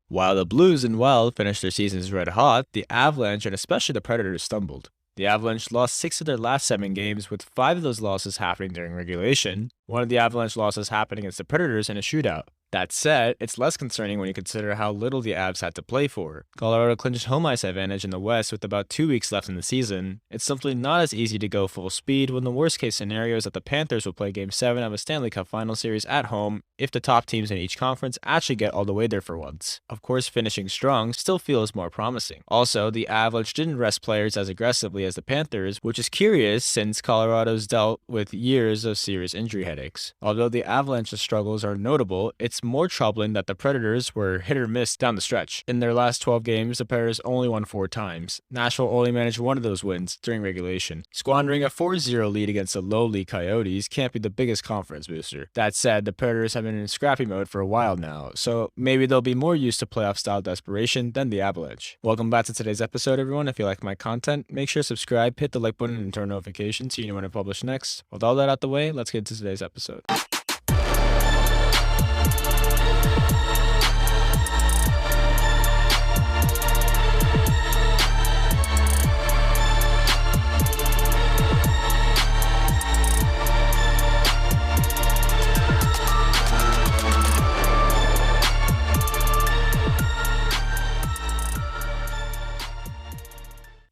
While the Blues and Wild finished their seasons red hot, the Avalanche and especially the Predators stumbled. The Avalanche lost 6 of their last 7 games, with 5 of those losses happening during regulation, one of the Avalanche losses happening against the Predators in a shootout. That said, it's less concerning when you consider how little the Avs had to play for. Colorado clinched home ice advantage in the West with about 2 weeks left in the season. It's simply not as easy to go full speed when the worst case scenario is that the Panthers will play Game 7 of a Stanley Cup Final Series at home if the top teams in each conference actually get all the way there for once. Of course, finishing strong still feels more promising. Also, the Avalanche didn't rest players as aggressively as the Panthers, which is curious since Colorado's dealt with years of serious injury headaches. Although the Avalanche's struggles are notable, it's more troubling that the Predators were hit or miss down the stretch. In their last 12 games, the Predators only won 4 times. Nashville only managed one of those wins during regulation. Squandering a 4-0 lead against the lowly Coyotes can't be the biggest confidence booster. That said, the Predators have been in scrappy mode for a while now, so maybe they'll be more used to playoff-style desperation than the Avalanche. Welcome back to today's episode, everyone. If you like my content, make sure to subscribe, hit the like button, and turn notifications so you know when I publish next. With all that out the way, let's get into today's episode.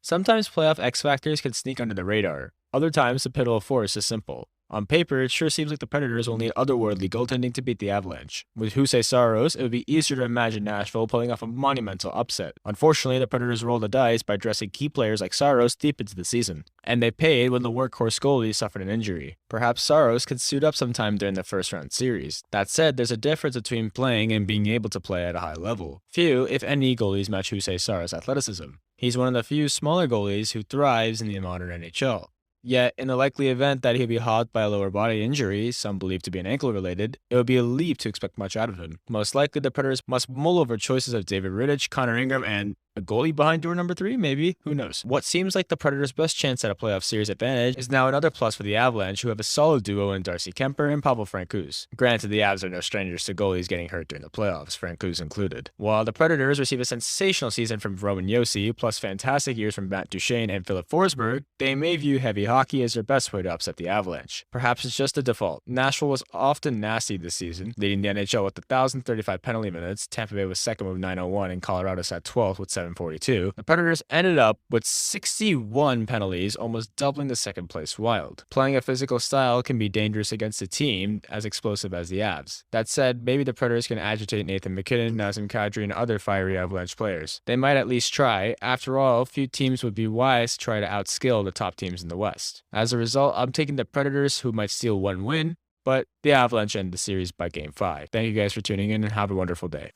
Sometimes playoff X factors can sneak under the radar. Other times, the pivotal force is simple. On paper, it sure seems like the Predators will need otherworldly goaltending to beat the Avalanche. With Jose Saros, it would be easier to imagine Nashville pulling off a monumental upset. Unfortunately, the Predators rolled the dice by dressing key players like Saros deep into the season. And they paid when the workhorse goalie suffered an injury. Perhaps Saros could suit up sometime during the first-round series. That said, there's a difference between playing and being able to play at a high level. Few, if any, goalies match Jose Saros' athleticism. He's one of the few smaller goalies who thrives in the modern NHL. Yet, in the likely event that he'll be hogged by a lower body injury, some believe to be an ankle-related, it would be a leap to expect much out of him. Most likely, the Predators must mull over choices of David Rittich, Connor Ingram, and a goalie behind door number 3, maybe? Who knows? What seems like the Predators' best chance at a playoff series advantage is now another plus for the Avalanche, who have a solid duo in Darcy Kemper and Pavel Francouz. Granted, the Avs are no strangers to goalies getting hurt during the playoffs, Francouz included. While the Predators receive a sensational season from Roman Josi, plus fantastic years from Matt Duchene and Philip Forsberg, they may view heavy hockey as their best way to upset the Avalanche. Perhaps it's just the default. Nashville was often nasty this season, leading the NHL with 1,035 penalty minutes. Tampa Bay was second with 901, and Colorado sat 12th with 742. The Predators ended up with 61 penalties, almost doubling the second-place Wild. Playing a physical style can be dangerous against a team as explosive as the Avs. That said, maybe the Predators can agitate Nathan MacKinnon, Nazem Kadri, and other fiery Avalanche players. They might at least try. After all, few teams would be wise to try to outskill the top teams in the West. As a result, I'm taking the Predators, who might steal one win, but the Avalanche end the series by Game 5. Thank you guys for tuning in and have a wonderful day.